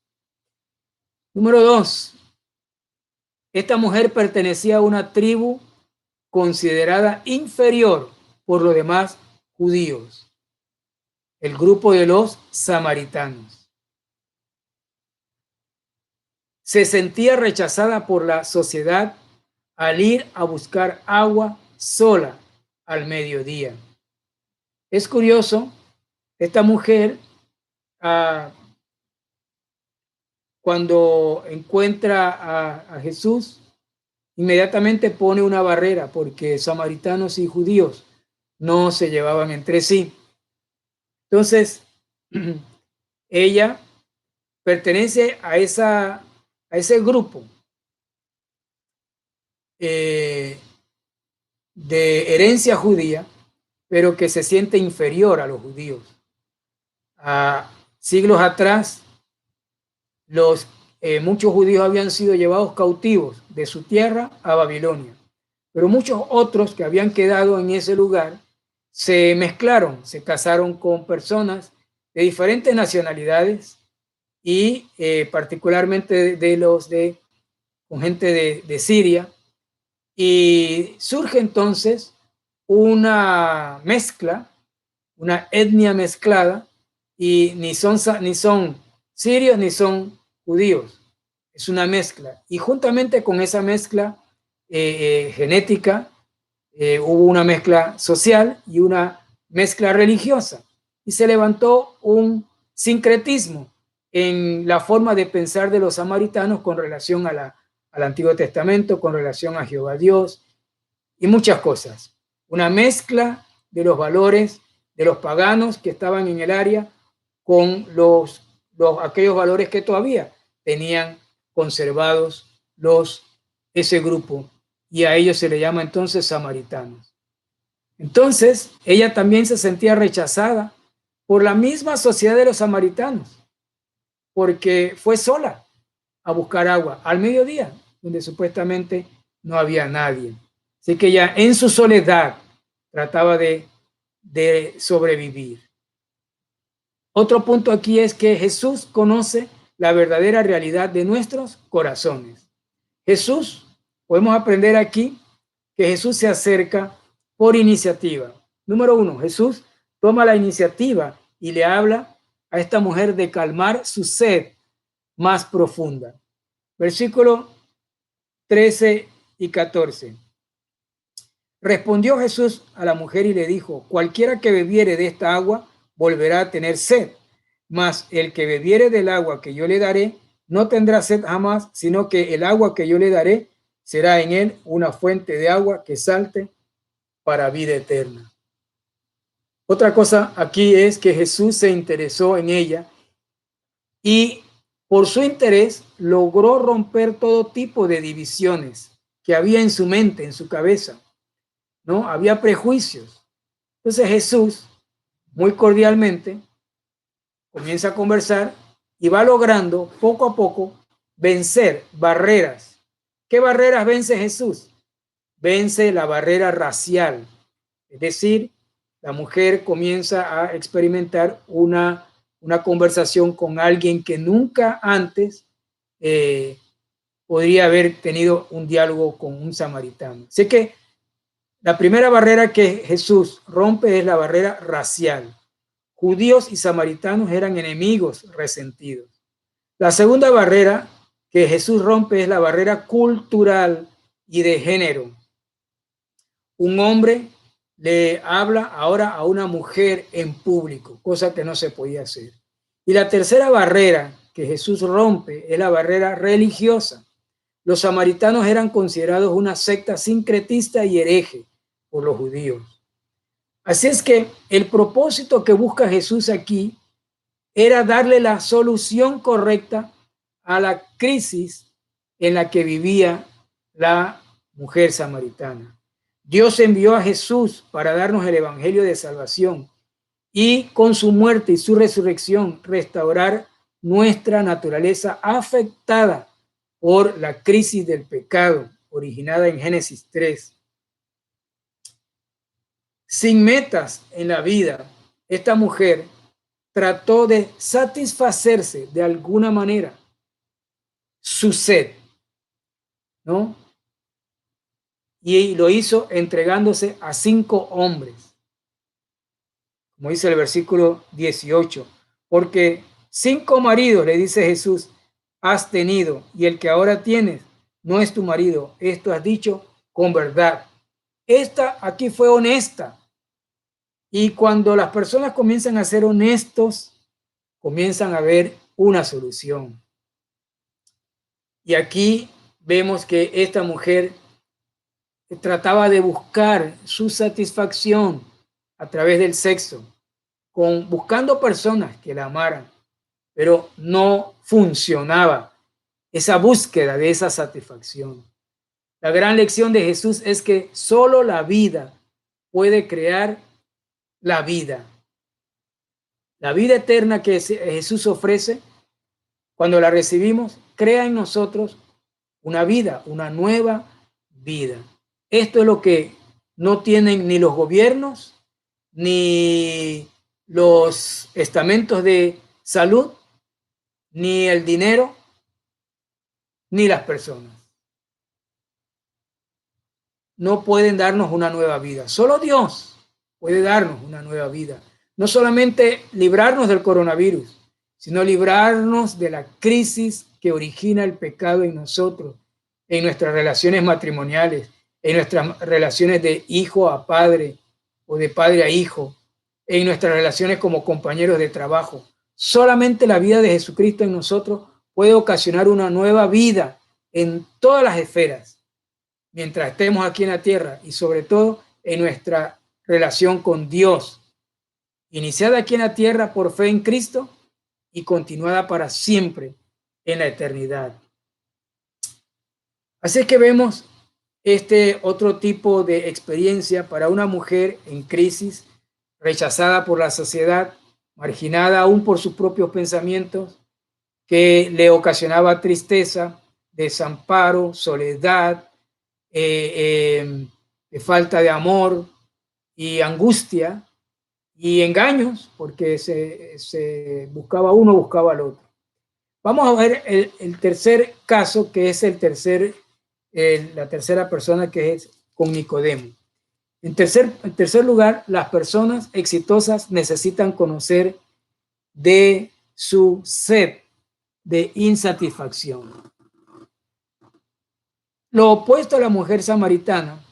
Número 2. Esta mujer pertenecía a una tribu considerada inferior por los demás judíos, el grupo de los samaritanos. Se sentía rechazada por la sociedad al ir a buscar agua sola al mediodía. Es curioso, esta mujer, cuando encuentra a Jesús, inmediatamente pone una barrera porque samaritanos y judíos no se llevaban entre sí. Entonces, ella pertenece a ese grupo de herencia judía, pero que se siente inferior a los judíos. Siglos atrás, muchos judíos habían sido llevados cautivos de su tierra a Babilonia, pero muchos otros que habían quedado en ese lugar se mezclaron, se casaron con personas de diferentes nacionalidades y particularmente con gente de Siria, y surge entonces una mezcla, una etnia mezclada, y ni son sirios ni son judíos, es una mezcla. Y juntamente con esa mezcla genética, hubo una mezcla social y una mezcla religiosa, y se levantó un sincretismo en la forma de pensar de los samaritanos con relación al Antiguo Testamento, con relación a Jehová Dios y muchas cosas. Una mezcla de los valores de los paganos que estaban en el área con aquellos valores que todavía tenían conservados ese grupo, y a ellos se le llama entonces samaritanos. Entonces, ella también se sentía rechazada por la misma sociedad de los samaritanos, porque fue sola a buscar agua al mediodía, donde supuestamente no había nadie. Así que ella en su soledad trataba de sobrevivir. Otro punto aquí es que Jesús conoce la verdadera realidad de nuestros corazones. Podemos aprender aquí que Jesús se acerca por iniciativa. Número 1, Jesús toma la iniciativa y le habla a esta mujer de calmar su sed más profunda. Versículo 13 y 14. Respondió Jesús a la mujer y le dijo: cualquiera que bebiere de esta agua volverá a tener sed, mas el que bebiere del agua que yo le daré no tendrá sed jamás, sino que el agua que yo le daré será en él una fuente de agua que salte para vida eterna. Otra cosa aquí es que Jesús se interesó en ella y por su interés logró romper todo tipo de divisiones que había en su mente, en su cabeza, ¿no? Había prejuicios. Entonces Jesús, muy cordialmente, comienza a conversar y va logrando poco a poco vencer barreras. ¿Qué barreras vence Jesús? Vence la barrera racial, es decir, la mujer comienza a experimentar una conversación con alguien que nunca antes podría haber tenido un diálogo con un samaritano. Así que la primera barrera que Jesús rompe es la barrera racial. Judíos y samaritanos eran enemigos resentidos. La segunda barrera que Jesús rompe es la barrera cultural y de género. Un hombre le habla ahora a una mujer en público, cosa que no se podía hacer. Y la tercera barrera que Jesús rompe es la barrera religiosa. Los samaritanos eran considerados una secta sincretista y hereje por los judíos. Así es que el propósito que busca Jesús aquí era darle la solución correcta a la crisis en la que vivía la mujer samaritana. Dios envió a Jesús para darnos el evangelio de salvación y con su muerte y su resurrección restaurar nuestra naturaleza afectada por la crisis del pecado originada en Génesis 3. Sin metas en la vida, esta mujer trató de satisfacerse de alguna manera su sed, ¿no? Y lo hizo entregándose a 5 hombres, como dice el versículo 18, porque 5 maridos, le dice Jesús, has tenido, y el que ahora tienes no es tu marido. Esto has dicho con verdad. Esta aquí fue honesta. Y cuando las personas comienzan a ser honestos, comienzan a ver una solución. Y aquí vemos que esta mujer trataba de buscar su satisfacción a través del sexo, buscando personas que la amaran, pero no funcionaba esa búsqueda de esa satisfacción. La gran lección de Jesús es que solo la vida puede crear la vida. La vida eterna que Jesús ofrece, cuando la recibimos, crea en nosotros una vida, una nueva vida. Esto es lo que no tienen ni los gobiernos, ni los estamentos de salud, ni el dinero, ni las personas. No pueden darnos una nueva vida. Solo Dios puede darnos una nueva vida. No solamente librarnos del coronavirus, sino librarnos de la crisis que origina el pecado en nosotros, en nuestras relaciones matrimoniales, en nuestras relaciones de hijo a padre o de padre a hijo, en nuestras relaciones como compañeros de trabajo. Solamente la vida de Jesucristo en nosotros puede ocasionar una nueva vida en todas las esferas, mientras estemos aquí en la tierra y sobre todo en nuestra relación con Dios, iniciada aquí en la tierra por fe en Cristo y continuada para siempre en la eternidad. Así que vemos este otro tipo de experiencia para una mujer en crisis, rechazada por la sociedad, marginada aún por sus propios pensamientos, que le ocasionaba tristeza, desamparo, soledad, falta de amor y angustia y engaños, porque se buscaba uno, buscaba al otro. Vamos a ver el tercer caso, que es la tercera persona, que es con Nicodemo. En tercer lugar, las personas exitosas necesitan conocer de su sed de insatisfacción. Lo opuesto a la mujer samaritana,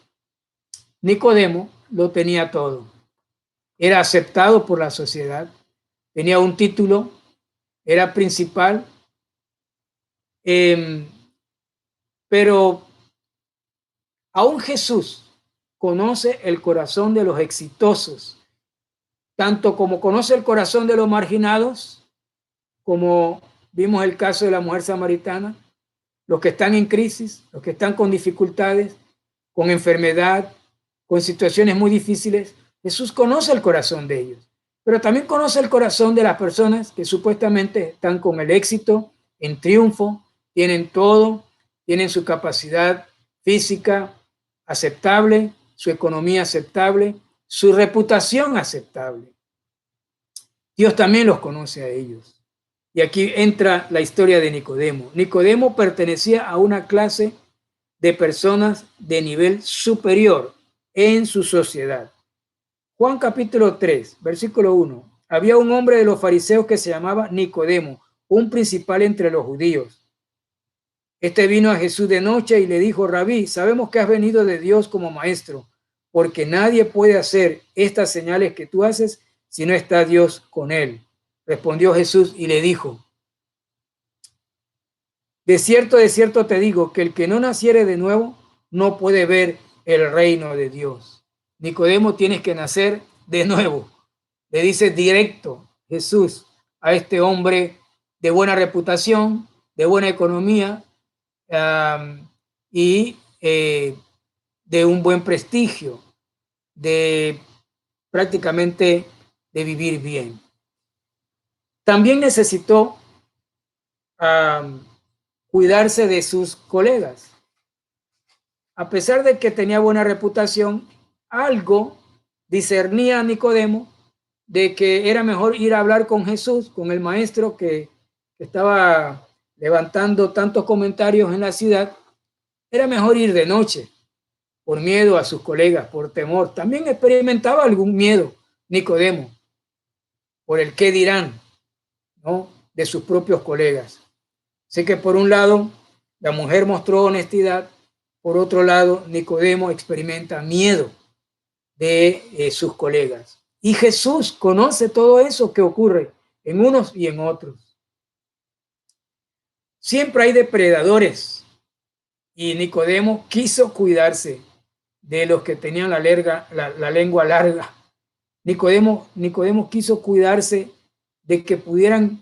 Nicodemo lo tenía todo. Era aceptado por la sociedad, tenía un título, era principal, pero aún Jesús conoce el corazón de los exitosos, tanto como conoce el corazón de los marginados, como vimos el caso de la mujer samaritana, los que están en crisis, los que están con dificultades, con enfermedad, con situaciones muy difíciles. Jesús conoce el corazón de ellos, pero también conoce el corazón de las personas que supuestamente están con el éxito, en triunfo, tienen todo, tienen su capacidad física aceptable, su economía aceptable, su reputación aceptable. Dios también los conoce a ellos. Y aquí entra la historia de Nicodemo. Nicodemo pertenecía a una clase de personas de nivel superior en su sociedad. Juan capítulo 3, versículo 1. Había un hombre de los fariseos que se llamaba Nicodemo, un principal entre los judíos. Este vino a Jesús de noche y le dijo: Rabí, sabemos que has venido de Dios como maestro, porque nadie puede hacer estas señales que tú haces si no está Dios con él. Respondió Jesús y le dijo: de cierto te digo que el que no naciere de nuevo no puede ver el reino de Dios. Nicodemo, tienes que nacer de nuevo. Le dice directo Jesús a este hombre de buena reputación, de buena economía y de un buen prestigio, de prácticamente de vivir bien. También necesitó cuidarse de sus colegas. A pesar de que tenía buena reputación, algo discernía a Nicodemo de que era mejor ir a hablar con Jesús, con el maestro que estaba levantando tantos comentarios en la ciudad. Era mejor ir de noche, por miedo a sus colegas, por temor. También experimentaba algún miedo Nicodemo por el qué dirán, ¿no?, de sus propios colegas. Así que por un lado, la mujer mostró honestidad, por otro lado, Nicodemo experimenta miedo de sus colegas. Y Jesús conoce todo eso que ocurre en unos y en otros. Siempre hay depredadores y Nicodemo quiso cuidarse de los que tenían la lengua larga. Nicodemo quiso cuidarse de que pudieran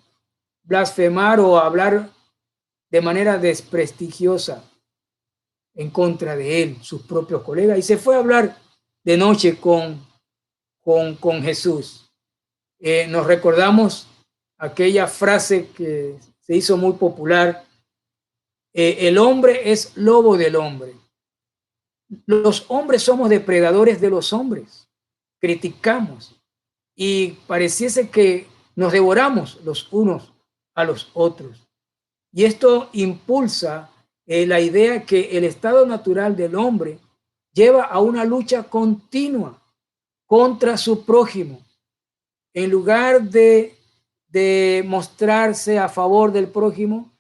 blasfemar o hablar de manera desprestigiosa en contra de él, sus propios colegas, y se fue a hablar de noche con Jesús. Nos recordamos aquella frase que se hizo muy popular: el hombre es lobo del hombre. Los hombres somos depredadores de los hombres, criticamos y pareciese que nos devoramos los unos a los otros. Y esto impulsa la idea que el estado natural del hombre lleva a una lucha continua contra su prójimo. En lugar de mostrarse a favor del prójimo,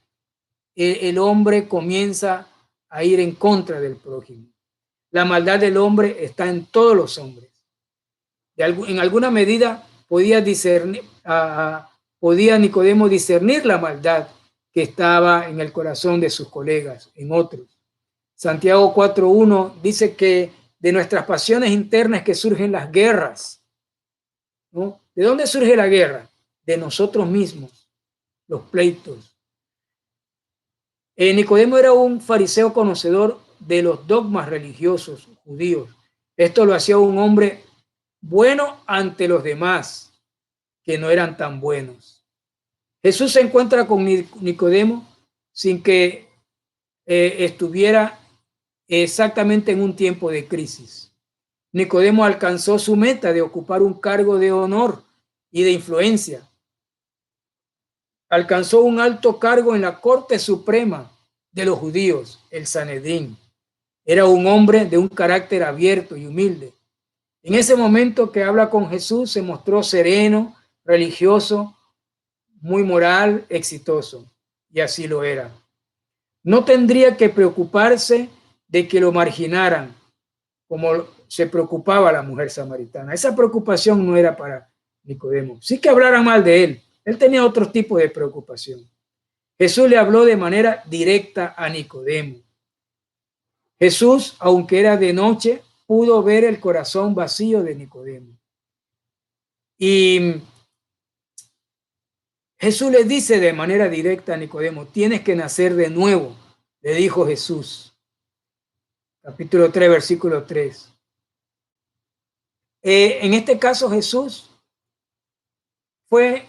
el hombre comienza a ir en contra del prójimo. La maldad del hombre está en todos los hombres. En alguna medida podía Nicodemo discernir la maldad que estaba en el corazón de sus colegas, en otros. Santiago 4:1 dice que de nuestras pasiones internas que surgen las guerras, ¿no? ¿De dónde surge la guerra? De nosotros mismos, los pleitos. Nicodemo era un fariseo conocedor de los dogmas religiosos judíos. Esto lo hacía un hombre bueno ante los demás, que no eran tan buenos. Jesús se encuentra con Nicodemo sin que estuviera exactamente en un tiempo de crisis. Nicodemo alcanzó su meta de ocupar un cargo de honor y de influencia. Alcanzó un alto cargo en la Corte Suprema de los judíos, el Sanedrín. Era un hombre de un carácter abierto y humilde. En ese momento que habla con Jesús, se mostró sereno, religioso, muy moral, exitoso. Y así lo era. No tendría que preocuparse de que lo marginaran, como se preocupaba la mujer samaritana. Esa preocupación no era para Nicodemo. Sí que hablaran mal de él. Él tenía otro tipo de preocupación. Jesús le habló de manera directa a Nicodemo. Jesús, aunque era de noche, pudo ver el corazón vacío de Nicodemo. Y Jesús le dice de manera directa a Nicodemo: tienes que nacer de nuevo, le dijo Jesús. Capítulo 3, versículo 3. En este caso, Jesús fue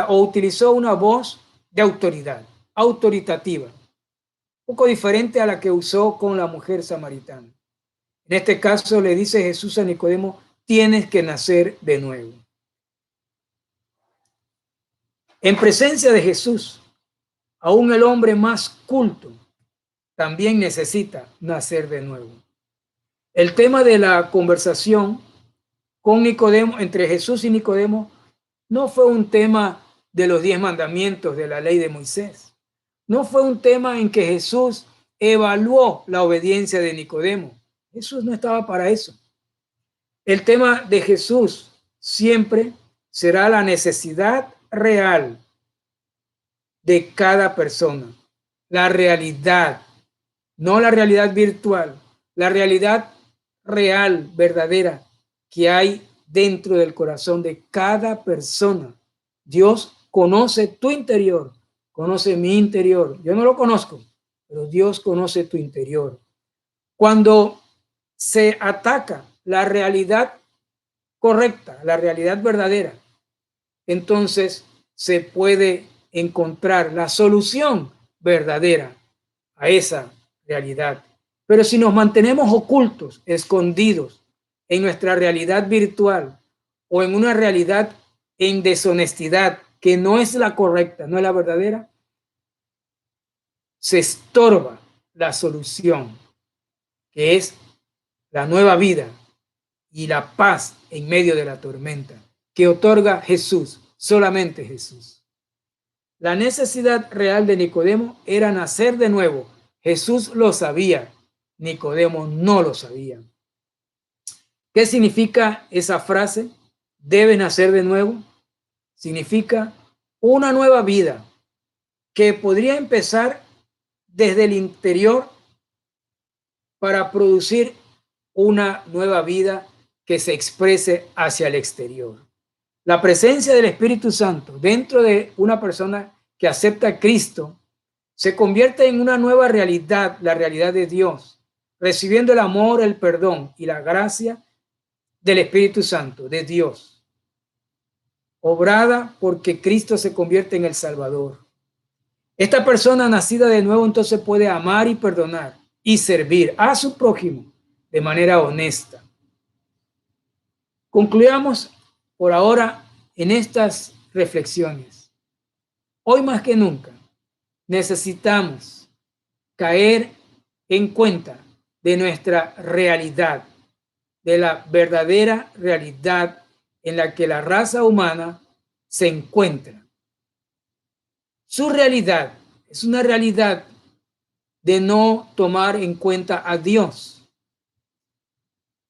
o utilizó una voz de autoridad, autoritativa, un poco diferente a la que usó con la mujer samaritana. En este caso le dice Jesús a Nicodemo, tienes que nacer de nuevo. En presencia de Jesús, aún el hombre más culto también necesita nacer de nuevo. El tema de la conversación con Nicodemo, entre Jesús y Nicodemo, no fue un tema de los 10 mandamientos de la ley de Moisés. No fue un tema en que Jesús evaluó la obediencia de Nicodemo. Jesús no estaba para eso. El tema de Jesús siempre será la necesidad real de cada persona. La realidad, no la realidad virtual, la realidad real, verdadera, que hay dentro del corazón de cada persona. Dios conoce tu interior, conoce mi interior. Yo no lo conozco, pero Dios conoce tu interior. Cuando se ataca la realidad correcta, la realidad verdadera, entonces se puede encontrar la solución verdadera a esa realidad. Pero si nos mantenemos ocultos, escondidos en nuestra realidad virtual o en una realidad en deshonestidad que no es la correcta, no es la verdadera, se estorba la solución, que es la nueva vida y la paz en medio de la tormenta que otorga Jesús, solamente Jesús. La necesidad real de Nicodemo era nacer de nuevo. Jesús lo sabía, Nicodemo no lo sabía. ¿Qué significa esa frase? ¿Debe nacer de nuevo? Significa una nueva vida que podría empezar desde el interior para producir una nueva vida que se exprese hacia el exterior. La presencia del Espíritu Santo dentro de una persona que acepta a Cristo se convierte en una nueva realidad, la realidad de Dios, recibiendo el amor, el perdón y la gracia del Espíritu Santo, de Dios, obrada porque Cristo se convierte en el Salvador. Esta persona nacida de nuevo entonces puede amar y perdonar y servir a su prójimo de manera honesta. Concluyamos por ahora en estas reflexiones. Hoy más que nunca necesitamos caer en cuenta de nuestra realidad, de la verdadera realidad en la que la raza humana se encuentra. Su realidad es una realidad de no tomar en cuenta a Dios.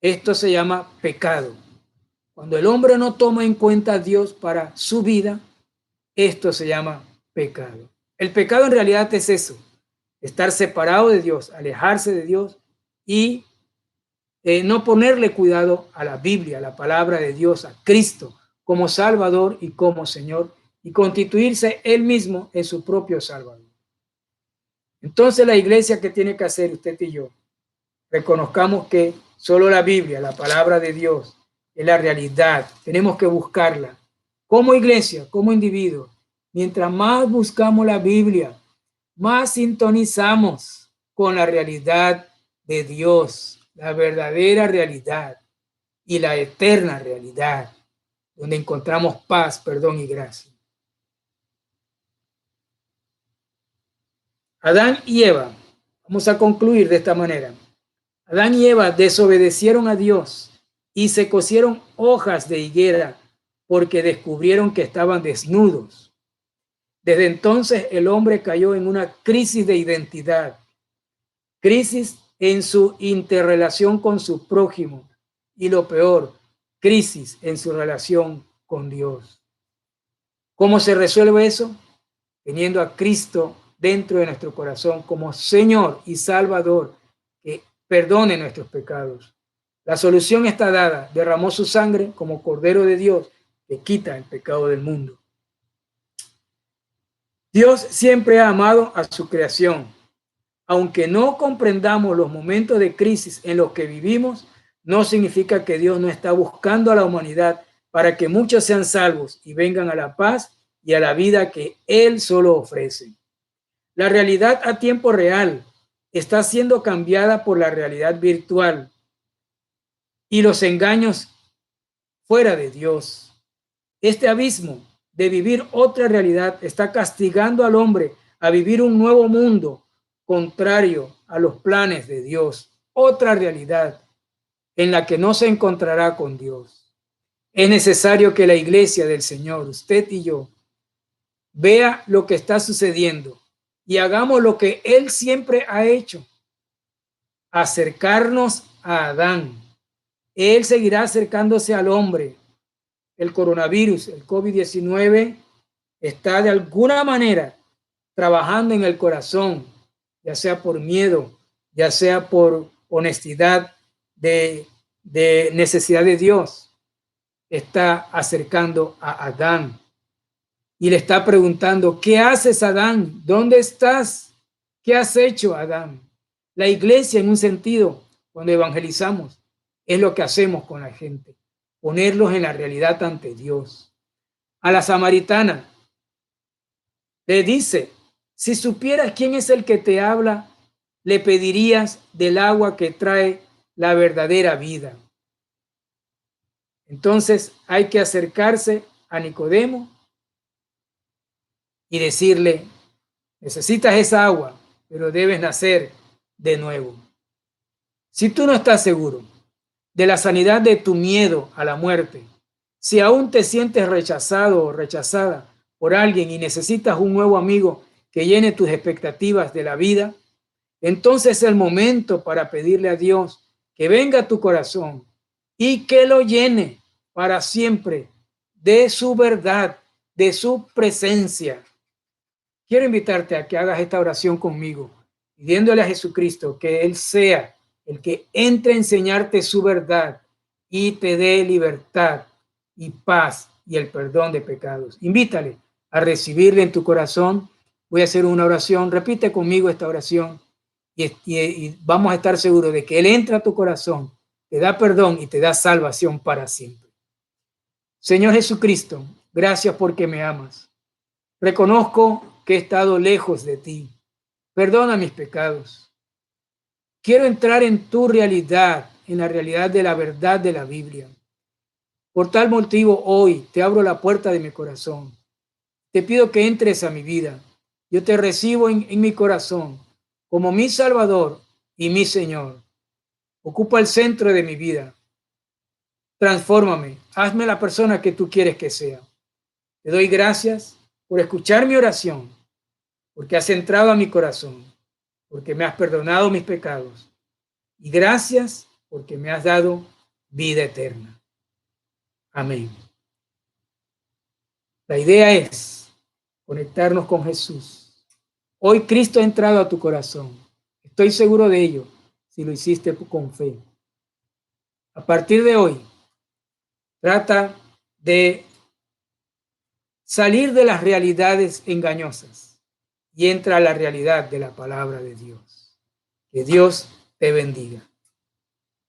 Esto se llama pecado. Cuando el hombre no toma en cuenta a Dios para su vida, esto se llama pecado. El pecado en realidad es eso, estar separado de Dios, alejarse de Dios y no ponerle cuidado a la Biblia, a la palabra de Dios, a Cristo como Salvador y como Señor, y constituirse él mismo en su propio Salvador. Entonces la iglesia, ¿qué tiene que hacer usted y yo? Reconozcamos que solo la Biblia, la palabra de Dios, es la realidad. Tenemos que buscarla. Como iglesia, como individuo, mientras más buscamos la Biblia, más sintonizamos con la realidad de Dios, la verdadera realidad y la eterna realidad, donde encontramos paz, perdón y gracia. Adán y Eva, vamos a concluir de esta manera. Adán y Eva desobedecieron a Dios y se cosieron hojas de higuera porque descubrieron que estaban desnudos. Desde entonces el hombre cayó en una crisis de identidad, crisis en su interrelación con su prójimo y lo peor, crisis en su relación con Dios. ¿Cómo se resuelve eso? Teniendo a Cristo dentro de nuestro corazón como Señor y Salvador que perdone nuestros pecados. La solución está dada. Derramó su sangre como Cordero de Dios que quita el pecado del mundo. Dios siempre ha amado a su creación. Aunque no comprendamos los momentos de crisis en los que vivimos, no significa que Dios no está buscando a la humanidad para que muchos sean salvos y vengan a la paz y a la vida que Él solo ofrece. La realidad a tiempo real está siendo cambiada por la realidad virtual y los engaños fuera de Dios. Este abismo de vivir otra realidad está castigando al hombre a vivir un nuevo mundo contrario a los planes de Dios, otra realidad en la que no se encontrará con Dios. Es necesario que la iglesia del Señor, usted y yo, vea lo que está sucediendo y hagamos lo que Él siempre ha hecho, acercarnos a Adán. Él seguirá acercándose al hombre. El coronavirus, el COVID-19, está de alguna manera trabajando en el corazón, ya sea por miedo, ya sea por honestidad de necesidad de Dios. Está acercando a Adán y le está preguntando, ¿qué haces, Adán? ¿Dónde estás? ¿Qué has hecho, Adán? La iglesia, en un sentido, cuando evangelizamos, es lo que hacemos con la gente, ponerlos en la realidad ante Dios. A la samaritana le dice, si supieras quién es el que te habla, le pedirías del agua que trae la verdadera vida. Entonces hay que acercarse a Nicodemo y decirle, necesitas esa agua, pero debes nacer de nuevo. Si tú no estás seguro de la sanidad de tu miedo a la muerte, si aún te sientes rechazado o rechazada por alguien y necesitas un nuevo amigo que llene tus expectativas de la vida, entonces es el momento para pedirle a Dios que venga a tu corazón y que lo llene para siempre de su verdad, de su presencia. Quiero invitarte a que hagas esta oración conmigo, pidiéndole a Jesucristo que Él sea el que entre a enseñarte su verdad y te dé libertad y paz y el perdón de pecados. Invítale a recibirle en tu corazón. Voy a hacer una oración. Repite conmigo esta oración y vamos a estar seguros de que Él entra a tu corazón, te da perdón y te da salvación para siempre. Señor Jesucristo, gracias porque me amas. Reconozco que he estado lejos de ti. Perdona mis pecados. Quiero entrar en tu realidad, en la realidad de la verdad de la Biblia. Por tal motivo, hoy te abro la puerta de mi corazón. Te pido que entres a mi vida. Yo te recibo en mi corazón como mi Salvador y mi Señor. Ocupa el centro de mi vida. Transfórmame. Hazme la persona que tú quieres que sea. Te doy gracias por escuchar mi oración, porque has entrado a mi corazón, porque me has perdonado mis pecados. Y gracias porque me has dado vida eterna. Amén. La idea es conectarnos con Jesús. Hoy Cristo ha entrado a tu corazón. Estoy seguro de ello si lo hiciste con fe. A partir de hoy, trata de salir de las realidades engañosas y entra a la realidad de la palabra de Dios. Que Dios te bendiga.